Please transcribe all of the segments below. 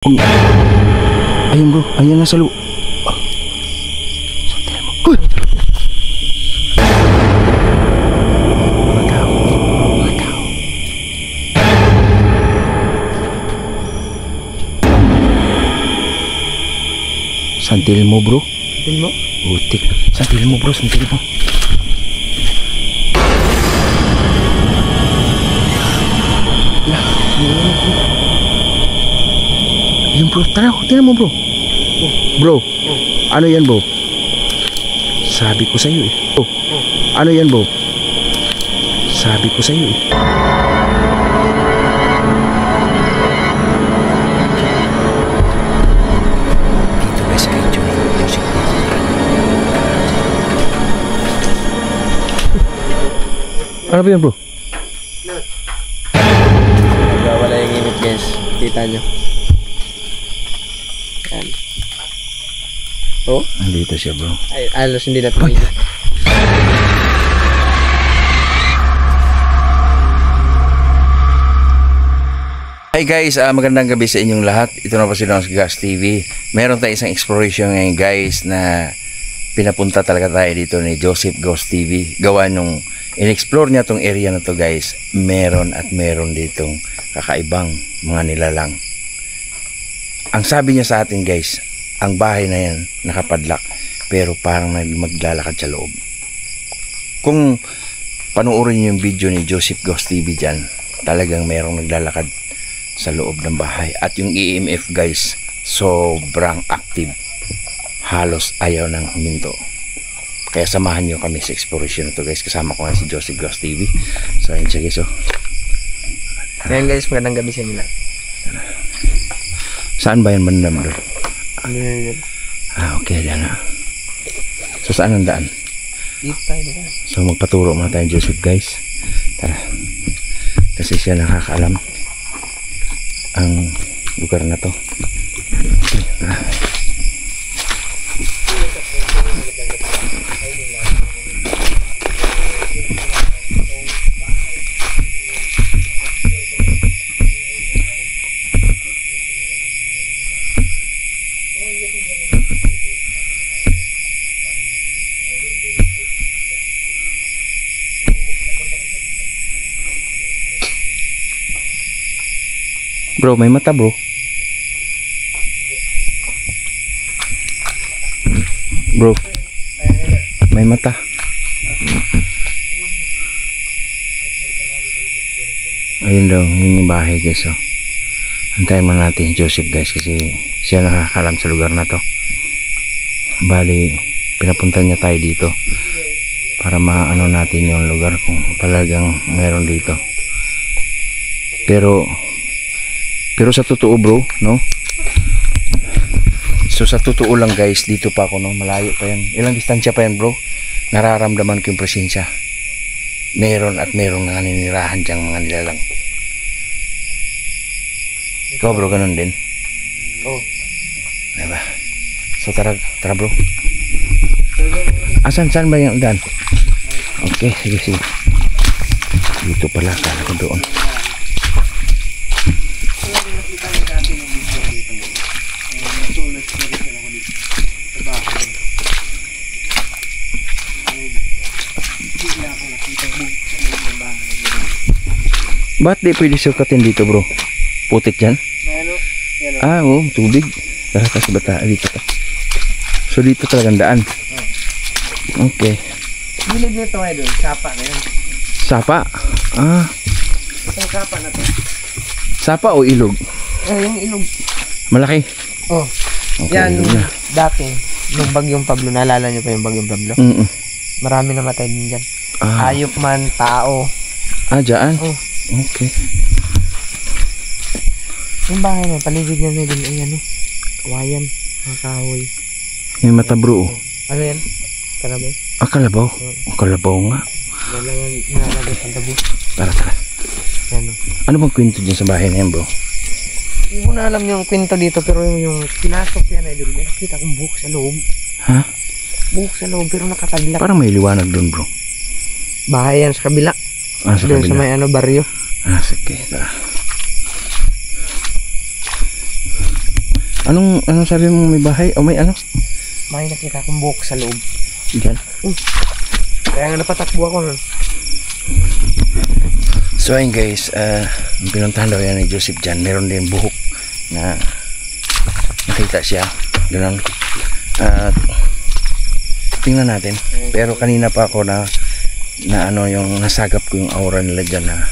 Ayun bro, ayun nasa loob. Santil mo. Uy! Mga tao. Mga tao. Santil mo bro. Santil mo? Butik. Santil mo bro, santil mo. Ayun bro, tara, tingnan mo bro. Bro, ano yan bro? Sabi ko sa'yo eh. Bro, ano yan bro? Sabi ko sa'yo eh. Dito guys, kay Johnny Music. Ano ba yan bro? Wala yung init guys. Kita nyo. Yan. Oh? Andito siya bro. Ay, alos hindi na tumigil. Hi guys, magandang gabi sa inyong lahat. Ito na po si Lons Gas TV. Meron tayong isang exploration ngayon guys na pinapunta talaga tayo dito ni Joseph Ghost TV. Gawa nung in-explore niya tong area na to guys. Meron ditong kakaibang mga nilalang. Ang sabi niya sa atin guys, ang bahay na yan nakapadlak pero parang maglalakad sa loob. Kung panoorin niyo yung video ni Joseph Ghost TV dyan, talagang merong naglalakad sa loob ng bahay. At yung EMF guys, sobrang active. Halos ayaw nang huminto. Kaya samahan nyo kami sa exploration na to guys. Kasama ko nga si Joseph Ghost TV. So ayun siya guys. Ngayon guys, magandang gabi sa inyo lahat. Saan ba yan bandam doon? Ano na yun? Okay, dyan na. So saan ang daan? Dito tayo dito. So magpaturo muna tayo Joseph guys. Tara. Kasi siya nakakaalam ang lugar na to. Okay, tara. Bro, may mata bro. Bro, may mata. Ayun daw, yun yung bahay guys. Oh. Antayin mo natin Joseph guys kasi siya nakakalam sa lugar na to. Bali, pinapunta niya tayo dito para maano natin yung lugar kung talagang meron dito. Pero sa totoo bro, no? So sa totoo lang guys, dito pa ako no, malayo pa yan. Ilang distansya pa yan bro. Nararamdaman ko yung presensya. Meron at meron na naninirahan diyang mga nilalang. Ikaw bro, ganun din? Oh. Diba? So tara bro. Saan ba yung daan? Okay, sige. Dito pala, kala ko doon. Ba't di pwede sukatin dito bro? Putik dyan? Ah, oh, tubig. Tara kasi bata dito ka. So dito talagang daan. Okay. Gilid nito ngayon doon, sapa na yun. Sapa? Ah. Isang sapa na to. Sapa o ilog? Yung ilog. Malaki? Oh. Okay, Yan, ilog na. dati, nung bagyong Pablo, naalala nyo pa yung bagyong Pablo? Marami namatay din dyan. Ah. Hayop man, tao. Ah, dyan? Oh. Okay. Yung bahay na, paligid niya na din, ayan o. Kawayan, mga kahoy. May mata bro. Ano yan? Karabaw? Ah, kalabaw? Oh, kalabaw nga. Nalagat ang tabo. Tara. Yan o. Ano bang kwento dyan sa bahay na yan bro? Hindi ko na alam yung kwento dito, pero yung pinasok yan ay doon. Nakita kong buhok sa loob. Ha? Buhok sa loob, pero nakataglak. Parang may liwanag doon bro. Bahay yan sa kabila. Ah, sa doon kabila. sa may baryo. Ah, sige. Tara. Anong sabi mo, may bahay? O may ano? May nakita akong buhok sa loob. Diyan. Kaya nga napatakbo ako nun. So ayun guys, pinuntahan daw yan ni Joseph dyan. Meron din buhok na nakita siya. Ganun. At tingnan natin. Pero kanina pa ako na ano yung nasagap ko yung aura nila dyan na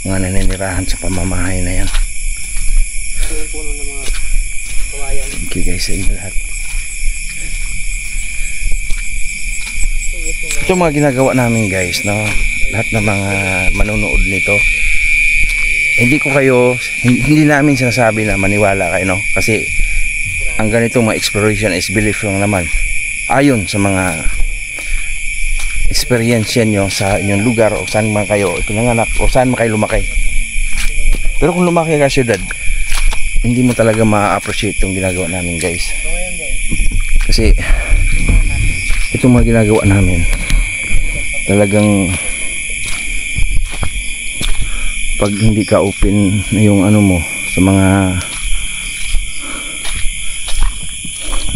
mga naninirahan sa pamamahay na yan. Ito yung puno ng mga kawayan. Okay guys, sa inyo lahat. Ito mga ginagawa namin guys, no? Lahat ng mga manonood nito, hindi namin sinasabi na maniwala kayo, no? Kasi ang ganito mga exploration is belief lang naman, ayon sa mga experience nyo sa inyong lugar o saan man kayo pinanganak o saan man kayo lumaki. Pero kung lumaki ka sa syudad, hindi mo talaga ma-appreciate yung ginagawa namin guys. Kasi itong mga ginagawa namin talagang pag hindi ka open na yung ano mo sa mga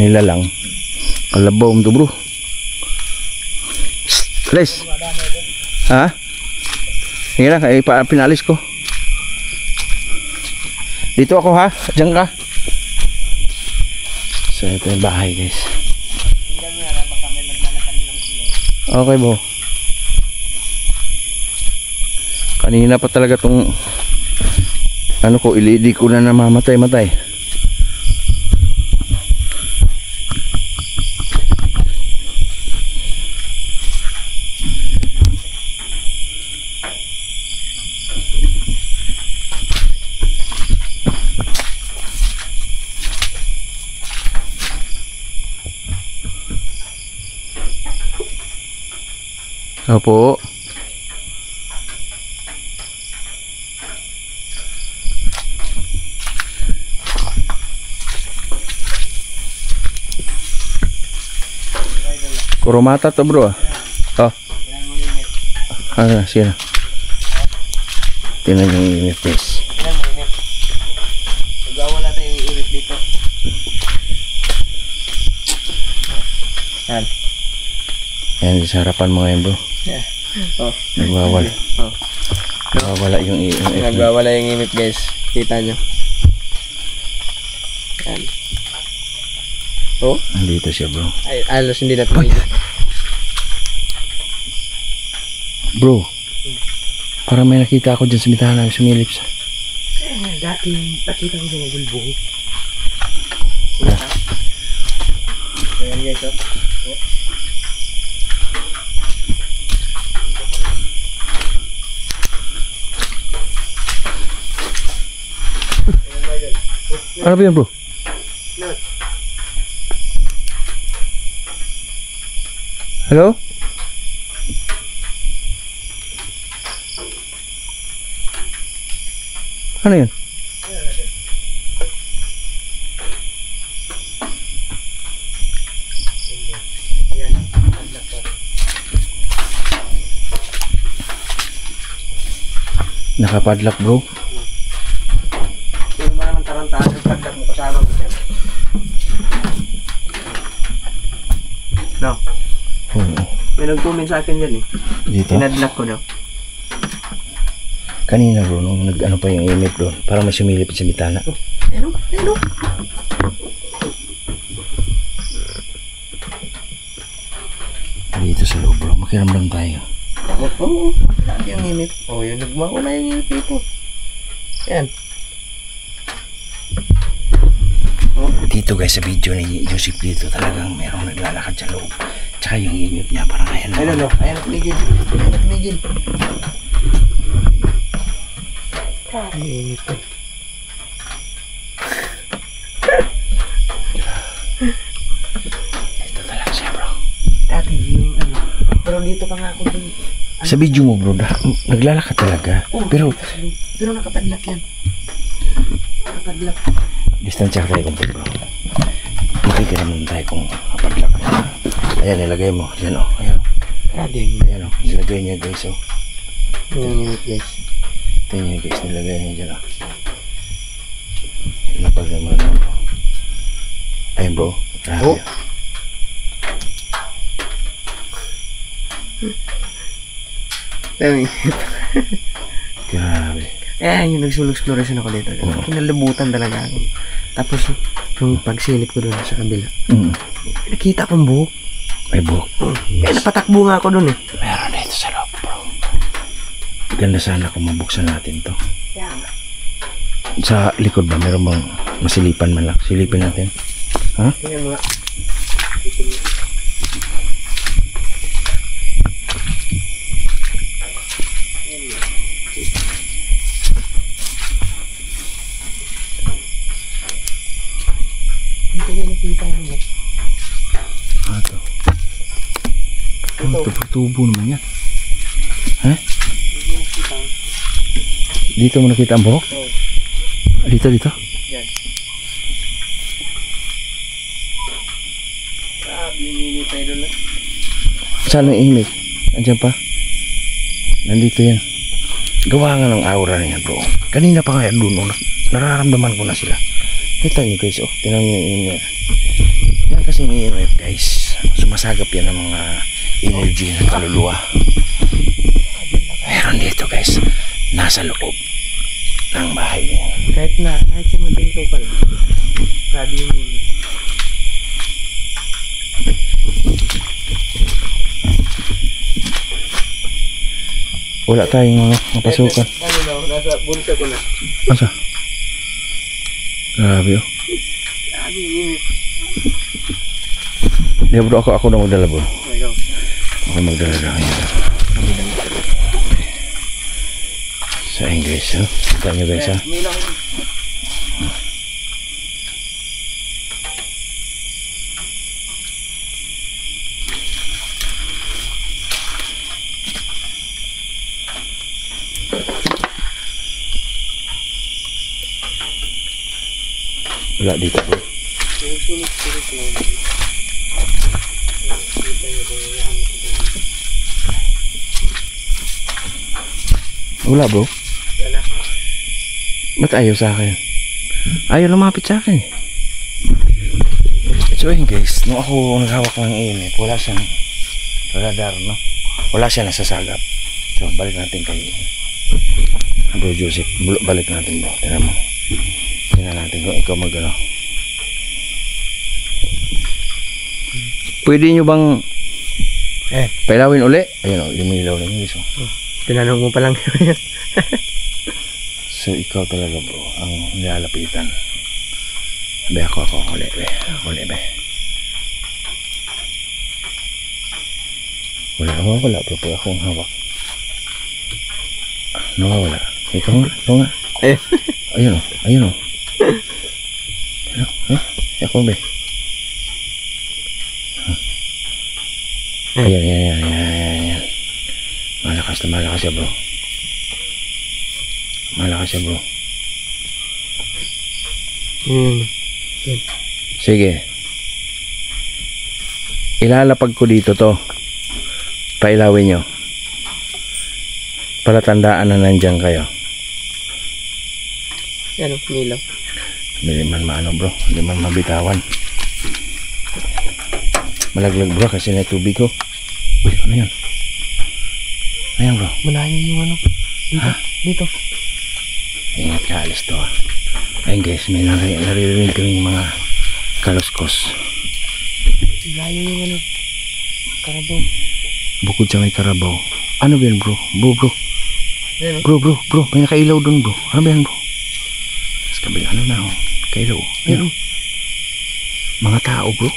nilalang, kalabaw mo to bro. Alis ha? Sige lang, pinalis ko dito ako ha, dyan ka. So ito yung bahay guys. Okay bo, kanina pa talaga tong ano ko, ilidi ko na namamatay-matay. Opo. Kurumata to bro. Oh. Sige na. Tingnan yung init guys. Nagwawala tayo yung init dito. Yan. Yan sa harapan mo ngayon bro. Yeah. Oh. Nagwawala. Oh. Nagwawala yung init. Nagwawala yung init guys. Kita nyo. Yan. Oh? Andito siya bro. Ay, alos hindi na tumigil. Bro, parang may nakita ako dyan sa mitahan namin sumilip sa. Dati nakita ko yung gulbuhok. Ayan guys, oh. Ano ba yan bro? Hello? Ano yun? Nakapadlock bro. Yung ba naman tarantahan yung padlock mo kasama ko dyan? No? Oo. May nag-comment sa akin dyan eh. Dito? Pinadlock ko daw. Kanina bro, nung nag-ano pa yung imip doon, parang may sumilip sa bitana. Ano? Ano? Dito sa loob bro, makiramdam tayo. Oo, lagi yung imip. Oo, yun, nagmawala yung imip dito. Yan. Dito guys, sa video ni Joseph dito, talagang merong naglalakad sa loob. Tsaka yung imip niya, parang ayan Ayun, no? Ayan, tumigil. Ayan, tumigil. Grabe yung imip ko. Ito talaga siya bro. Dati yung ano. Pero dito pa nga ako dun. Sa video mo bro, naglalakad talaga. Oh, pero nakapadlock yan. Nakapadlock. Distansya tayo kung bro. Makikiramdam tayo kung nakapadlock. Ayan, nilagay mo. Ayan o. Ayan o. Grabe yung imip. Ayan o. Nilagay niya guys o. Yung imip guys. Ito niya guys, nilagay niya dyan o. Lapag naman o. yan bro. Grabe. Oh. Dami. Grabe. Yung nag-solo exploration ako dito. Kinalabutan talaga ako. Tapos, yung pagsilip ko doon sa kabila, nakita kong buhok. May buhok. Napatakbo nga ako doon eh. Meron dito sa loob bro. Ganda sana kung mabuksan natin to. Sa likod ba? Meron bang masilipan man lang? Silipin natin. Ha? Tingnan mo nga. Dito ko nakita mo. Ito. Ang tubo naman yan. Ha? Dito mo nakita ang buhok? Oo. Dito. Yan. Grabe yung init na idol na. Saan ang init? Andiyan pa? Nandito yan. Gawa nga ng aura na yan bro. Kanina pa nga yan doon. Nararamdaman ko na sila. Kita nyo guys. Tinan nyo yung init. Yan kasi yung init guys. Sumasagap yan ng mga energy ng kaluluwa. Meron dito guys. Nasa loob ng bahay na yan. Kahit sa mabinto pa lang. Grabe yung init. Wala tayong mapasukan. Ano daw? Nasa bulsa ko na. Asa? Grabe oh. Grabe yung init. Di bro, ako na magdala bro. Ikaw. Ako magdala lang yan. Sa English oh. Kita nyo guys ha. May lang. Wala dito bro. Wala bro. Wala. Ba't ayaw sa akin? Ayaw lumapit sa akin eh. So yun guys, nung ako naghawak ng init, wala siyang radar no? Wala siya nasasagap. So balik natin kay Bro Joseph. Balik natin bro. Tignan mo. Tignan natin kung ikaw mag-ano. Pwede nyo bang pailawin uli? Ayun o, lumilaw na yun. Tinanong mo pa lang. So ikaw talaga bro ang nilalapitan. Be ako uli be. Wala bro po akong hawak. Nawawala. Ikaw nga. Ayun o. Ako be. Ayan. Malakas siya bro. Sige. Ilalapag ko dito to. Pailawin nyo. Para tandaan na nandyan kayo. Yan o, nilaw. Hindi man maano bro. Hindi man mabitawan. Malaglag bro kasi na tubig ko. Uy, ano yan? Ayan bro. Malayo yung ano. Dito. Ha? Dito. Ingat ka, alis to. Ayun guys, may naririnig kaming mga kaluskos. Malayo yung ano. Karabaw. Bukod sa may karabaw. Ano ba yan bro? Bro. Yan o. Bro. May nakailaw dun bro. Ano ba yan bro? Sa kabila, ano na oh. Kailaw. Ayan. Mga tao bro.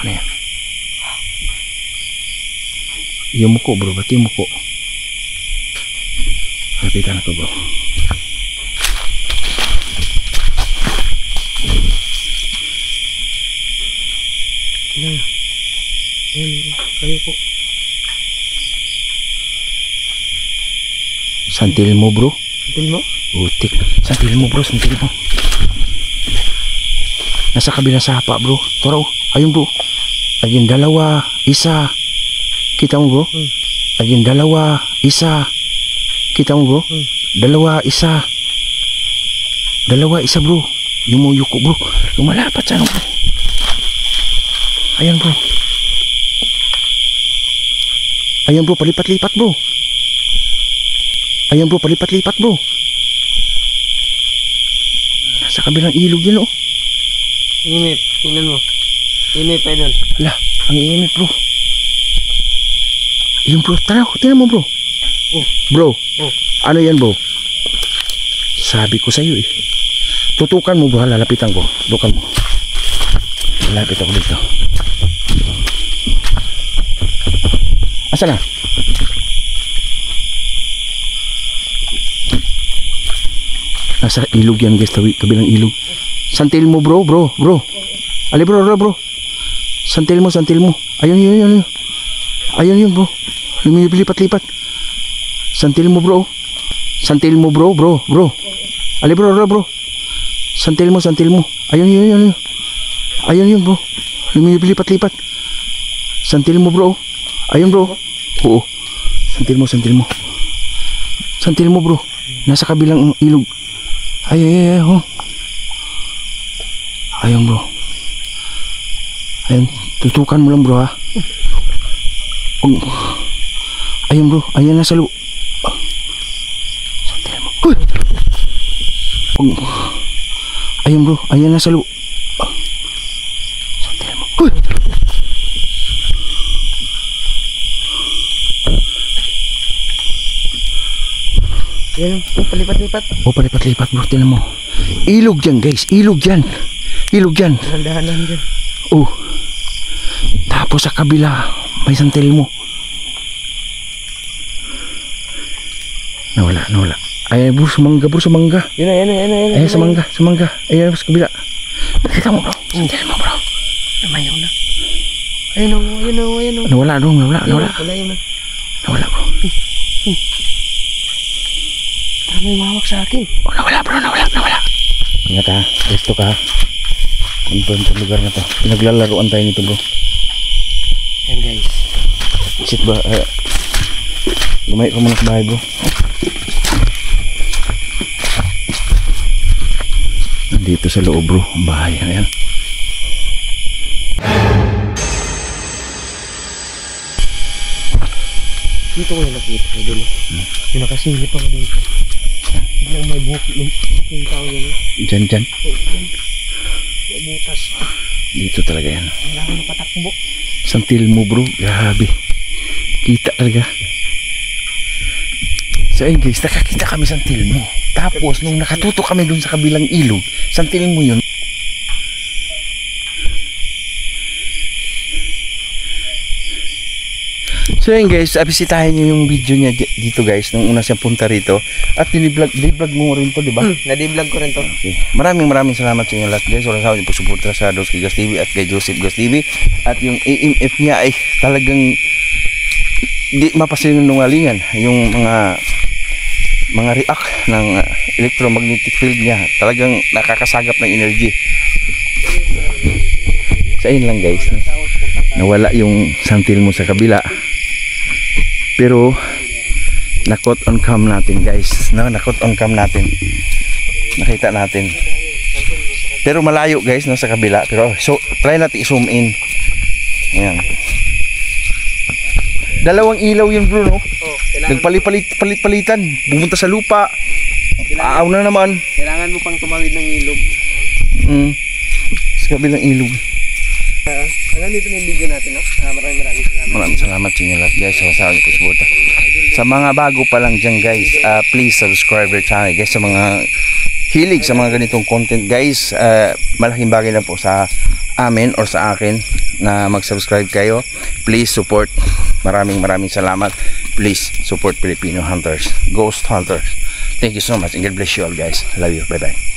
Ano yan? Yung muko bro. Ba't yung muko? Lapitan ako bro. Kayo po. Santil mo bro. Santil mo? Utik. Santil mo bro. Nasa kabilang sapa bro. Toro. Ayun bro. Aging dalawa. Isa. Kita mo bro? Aging dalawa. Isa. Kita mo bro? Dalawa. Isa bro. Yumuyuko bro. Lumalapat sa ano bro. Ayan bro. Ayan bro, palipat-lipat bro. Ayan bro, palipat-lipat bro. Nasa kabilang ilog yan oh. Imip, tingnan mo. Imip, idol. Hala, ang iimip bro. Ayun bro, tara, tingnan mo bro. Oh. Bro, Oh. ano yan bro? Sabi ko sa'yo eh. Tutukan mo bro, lalapitan ko. Tutukan mo. Lalapit ako dito. Asa na? Nasa ilog yan guys, kabilang ilog. Santil mo bro. Ali bro. Santil mo. Ayun yun. Ayun yun bro. Lumilipat-lipat. Santil mo bro. Bro. Ali bro. Santil mo. Ayun yun. Ayun yun bro. Lumilipat-lipat. Santil mo bro. Ayun bro. Oo. Santil mo. Santil mo bro. Nasa kabilang ilog. Ay. Oh. Ayun bro. Ayun. Tutukan mo lang bro ha. Ayun bro. Ayun nasa loob. Santil mo. Uy! Ayun bro. Ayun nasa loob. Santil mo. Uy! Yan, palipat-lipat. O palipat-lipat bro, tinan mo. Ilog yan guys, ilog yan. Dahan-dahanan dyan. Oh. Tapos sa kabila, may santil mo. Nawala. Ay bro, sumangga. Yun na. Ay, sumangga. Ayan sa kabila. Nakita mo bro, santil mo bro. Namayaw na. Ayun o. Nawala. Wala yun na. Nawala bro. May mahawak sa akin. Oh, nawala. Ingat ha, resto ka ha. Confirm sa lugar na to. Pinaglalaroan tayo nito bro. Yan guys. Exit ba? Lumay ka muna sa bahay bro. Nandito sa loob bro, ang bahay. Ayan. Dito ko yung nakita ko dun. Yung nakasilip ako dito. Biglang may buhok yung tao yun. Dyan. May butas. Dito talaga yan. Kailangan napatakbo. Santil mo bro, grabe. Kita talaga. So ayun guys, nakakita kami santil mo. Tapos nung nakatutok kami dun sa kabilang ilog, santil mo yun. So yun guys, bisitahin nyo yung video niya dito guys, nung una siyang punta rito. At diniblog mo rin to, di ba? Na-vlog ko rin to. Okay. Maraming salamat sa inyo lahat guys. Walang sawa yung pagsuporta sa Doski Gas TV at kay Joseph Gas TV. At yung AMF niya ay talagang di mapasinungalingan. Yung mga react ng electromagnetic field niya, talagang nakakasagap ng energy. Sa yun lang guys, nawala yung santil mo sa kabila. Pero nakot on cam natin guys, no? Nakot on cam natin, nakita natin. Pero malayo guys, no, sa kabila. Pero so try natin i-zoom in. Ayan. Dalawang ilaw yun bro, no? Nagpalit-palitan, pumunta sa lupa. Aaw na naman. Kailangan mo pang tumawid ng ilog. Sa kabilang ilog. Hanggang dito na yung video natin, no? Maraming salamat. Maraming salamat sa inyo lahat guys. Sa mga bago pa lang dyan guys, please subscribe our channel guys. Sa mga hilig sa mga ganitong content guys, malaking bagay na po sa amin or sa akin na mag-subscribe kayo. Please support. Maraming salamat. Please support Filipino Hunters, Ghost Hunters. Thank you so much and God bless you all guys. I love you. Bye bye.